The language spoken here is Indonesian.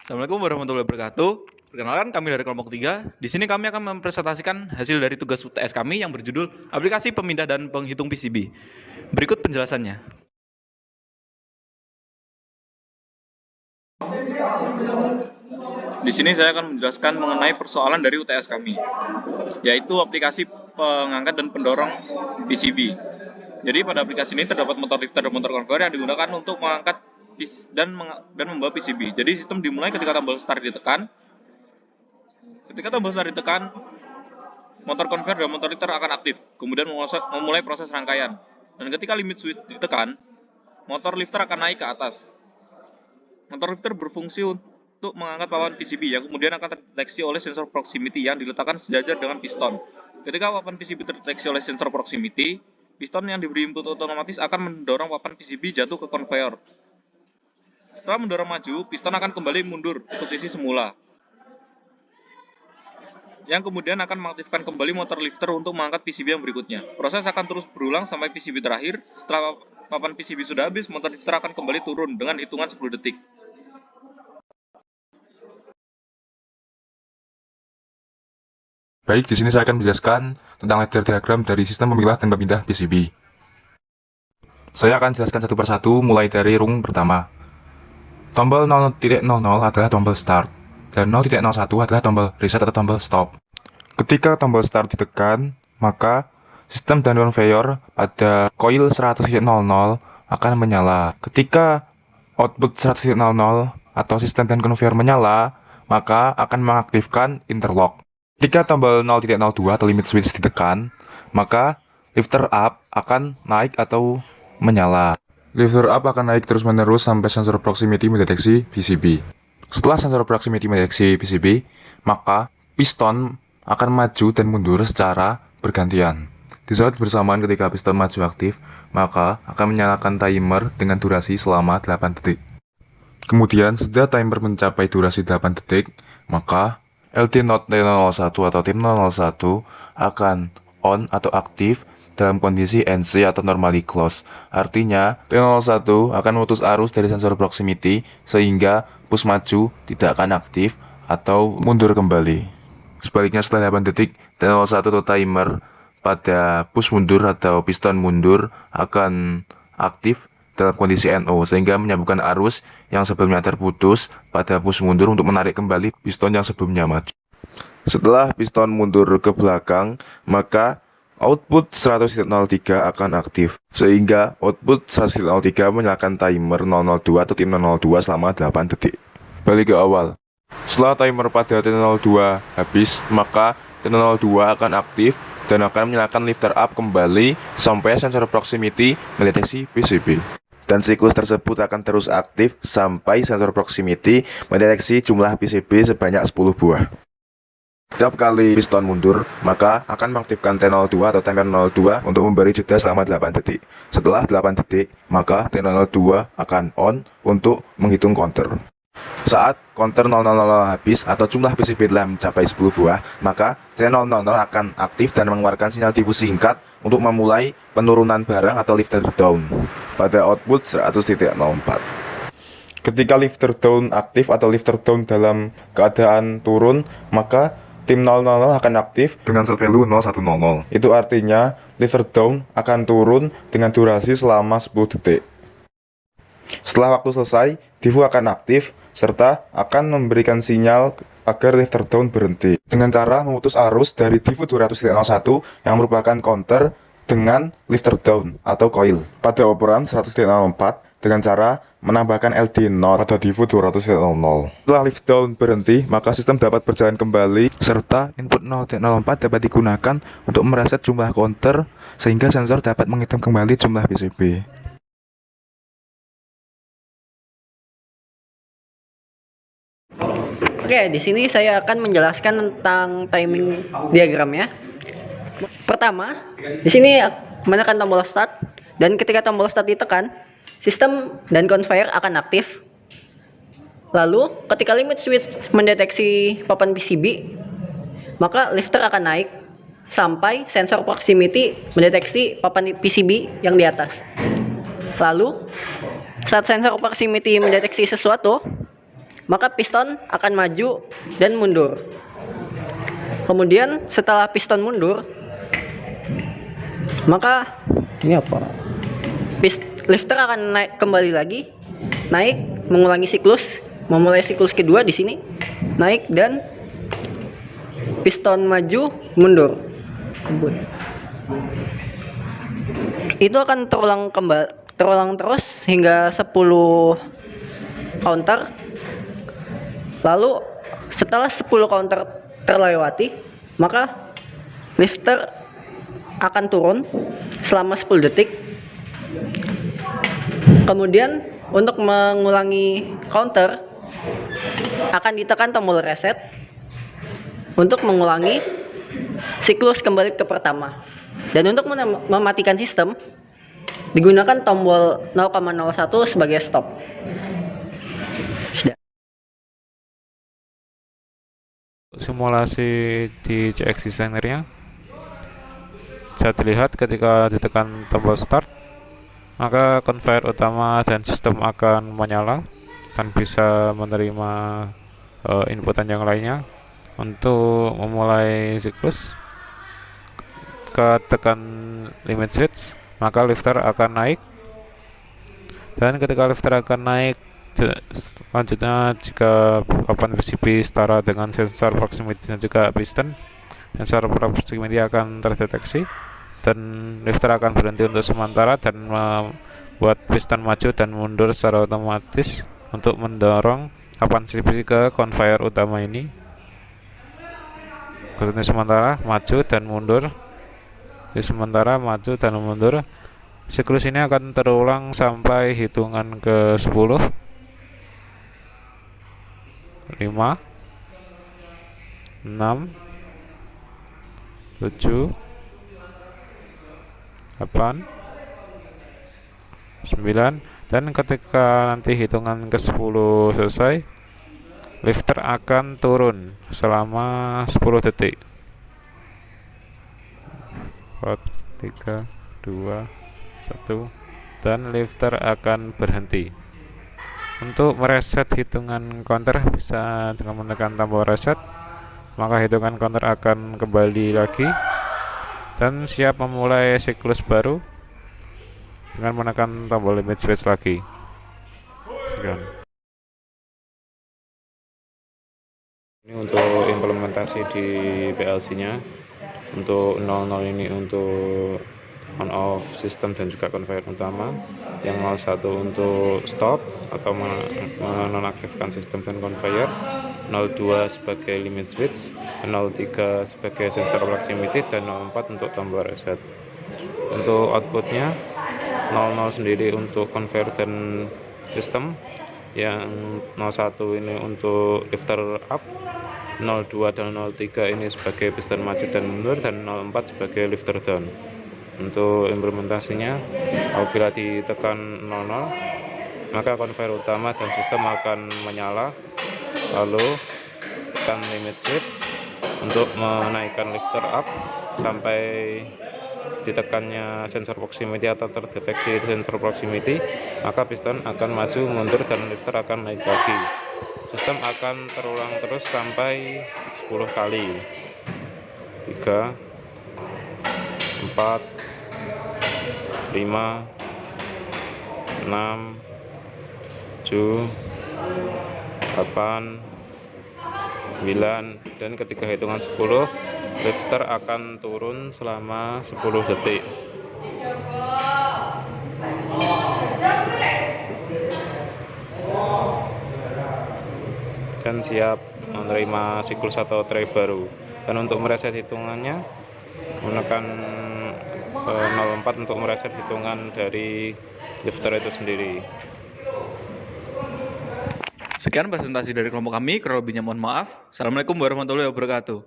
Assalamualaikum warahmatullahi wabarakatuh. Perkenalkan, kami dari kelompok 3. Di sini kami akan mempresentasikan hasil dari tugas UTS kami yang berjudul Aplikasi Pemindah dan Penghitung PCB. Berikut penjelasannya. Di sini saya akan menjelaskan mengenai persoalan dari UTS kami, yaitu aplikasi pengangkat dan pendorong PCB. Jadi pada aplikasi ini terdapat motor lifter dan motor conveyor yang digunakan untuk mengangkat dan membawa PCB. Jadi sistem dimulai ketika tombol start ditekan. Ketika tombol start ditekan, motor conveyor dan motor lifter akan aktif, kemudian memulai proses rangkaian. Dan ketika limit switch ditekan, motor lifter akan naik ke atas. Motor lifter berfungsi untuk mengangkat papan PCB yang kemudian akan terdeteksi oleh sensor proximity yang diletakkan sejajar dengan piston. Ketika papan PCB terdeteksi oleh sensor proximity, piston yang diberi input otomatis akan mendorong papan PCB jatuh ke konveyor. Setelah mendorong maju, piston akan kembali mundur ke posisi semula, yang kemudian akan mengaktifkan kembali motor lifter untuk mengangkat PCB yang berikutnya. Proses akan terus berulang sampai PCB terakhir. Setelah papan PCB sudah habis, motor lifter akan kembali turun dengan hitungan 10 detik. Baik, di sini saya akan menjelaskan tentang ladder diagram dari sistem pemilah dan pemindah PCB. Saya akan jelaskan satu persatu mulai dari rung pertama. Tombol 0.00 adalah tombol start, dan 0.01 adalah tombol reset atau tombol stop. Ketika tombol start ditekan, maka sistem dan conveyor pada coil 100.00 akan menyala. Ketika output 100.00 atau sistem dan conveyor menyala, maka akan mengaktifkan interlock. Ketika tombol 0.02 atau limit switch ditekan, maka lifter up akan naik atau menyala. Lifter up akan naik terus-menerus sampai sensor proximity mendeteksi PCB. Setelah sensor proximity mendeteksi PCB, maka piston akan maju dan mundur secara bergantian. Di saat bersamaan ketika piston maju aktif, maka akan menyalakan timer dengan durasi selama 8 detik. Kemudian, setelah timer mencapai durasi 8 detik, maka LD Not T01 atau tim 01 akan on atau aktif dalam kondisi NC atau normally close. Artinya, T01 akan memutus arus dari sensor proximity sehingga push maju tidak akan aktif atau mundur kembali. Sebaliknya, setelah 8 detik, T01 atau timer pada push mundur atau piston mundur akan aktif dalam kondisi NO sehingga menyambungkan arus yang sebelumnya terputus pada push mundur untuk menarik kembali piston yang sebelumnya maju. Setelah piston mundur ke belakang, maka output 100.03 akan aktif sehingga output 100.03 menyalakan timer 002 atau tim 002 selama 8 detik. Balik ke awal. Setelah timer pada T02 habis, maka T02 akan aktif dan akan menyalakan lifter up kembali sampai sensor proximity mendeteksi PCB. Dan siklus tersebut akan terus aktif sampai sensor proximity mendeteksi jumlah PCB sebanyak 10 buah. Setiap kali piston mundur, maka akan mengaktifkan T02 atau timer 02 untuk memberi jeda selama 8 detik. Setelah 8 detik, maka T02 akan on untuk menghitung counter. Saat counter 000 habis atau jumlah PCB telah mencapai 10 buah, maka T000 akan aktif dan mengeluarkan sinyal diffuse singkat untuk memulai penurunan barang atau lifter down pada output 100.04. Ketika lifter down aktif atau lifter down dalam keadaan turun, maka tim 000 akan aktif dengan set value 0100. Itu artinya lifter down akan turun dengan durasi selama 10 detik. Setelah waktu selesai, diffuse akan aktif serta akan memberikan sinyal agar lifter down berhenti dengan cara memutus arus dari diffuse 200.01 yang merupakan counter dengan lifter down atau coil pada operan 100.04 dengan cara menambahkan LD0 pada diffuse 200.00. Setelah lift down berhenti, maka sistem dapat berjalan kembali serta input 0.04 dapat digunakan untuk mereset jumlah counter sehingga sensor dapat menghitung kembali jumlah PCB. Oke, di sini saya akan menjelaskan tentang timing diagramnya. Pertama, di sini menekan tombol start dan ketika tombol start ditekan, sistem dan conveyor akan aktif. Lalu, ketika limit switch mendeteksi papan PCB, maka lifter akan naik sampai sensor proximity mendeteksi papan PCB yang di atas. Lalu, saat sensor proximity mendeteksi sesuatu, maka piston akan maju dan mundur. Kemudian setelah piston mundur, maka ini apa? Lifter akan naik kembali lagi, naik mengulangi siklus, memulai siklus kedua di sini, naik dan piston maju mundur. Itu akan terulang terus hingga 10 counter. Lalu setelah 10 counter terlewati, maka lifter akan turun selama 10 detik. Kemudian untuk mengulangi counter akan ditekan tombol reset untuk mengulangi siklus kembali ke pertama. Dan untuk mematikan sistem digunakan tombol 0,01 sebagai stop. Sudah. Simulasi di CX Designer-nya bisa dilihat ketika ditekan tombol start, maka conveyor utama dan sistem akan menyala dan bisa menerima inputan yang lainnya. Untuk memulai siklus, tekan limit switch, maka lifter akan naik, dan ketika lifter akan naik, selanjutnya jika papan PCB setara dengan sensor proximity dan juga piston, sensor proximity akan terdeteksi dan lifter akan berhenti untuk sementara dan membuat piston maju dan mundur secara otomatis untuk mendorong papan PCB ke conveyor utama ini. Berhenti sementara, maju dan mundur, sementara maju dan mundur. Siklus ini akan terulang sampai hitungan ke 10, 5, 6, 7, 8, 9, dan ketika nanti hitungan ke 10 selesai, lifter akan turun selama 10 detik. 4, 3, 2, 1, dan lifter akan berhenti. Untuk mereset hitungan counter bisa dengan menekan tombol reset, maka hitungan counter akan kembali lagi dan siap memulai siklus baru dengan menekan tombol limit switch lagi. Sekian. Ini untuk implementasi di PLC-nya. Untuk 00 ini untuk on off sistem dan juga conveyor utama. Yang 01 untuk stop atau menonaktifkan sistem dan conveyor. 02 sebagai limit switch, 03 sebagai sensor proximity, dan 04 untuk tombol reset. Untuk outputnya 00 sendiri untuk conveyor dan sistem, yang 01 ini untuk lifter up, 02 dan 03 ini sebagai piston maju dan mundur, dan 04 sebagai lifter down. Untuk implementasinya, apabila ditekan 00, maka conveyor utama dan sistem akan menyala, lalu tekan limit switch untuk menaikkan lifter up sampai ditekannya sensor proximity atau terdeteksi sensor proximity, maka piston akan maju mundur dan lifter akan naik lagi. Sistem akan terulang terus sampai 10 kali. 3, 4, 5, 6, 7, 8, 9, dan ketika hitungan 10, lifter akan turun selama 10 detik. Dan siap menerima siklus atau tray baru. Dan untuk mereset hitungannya, menekan 04 untuk mereset hitungan dari lifter itu sendiri. Sekian presentasi dari kelompok kami, kurang lebihnya mohon maaf. Assalamualaikum warahmatullahi wabarakatuh.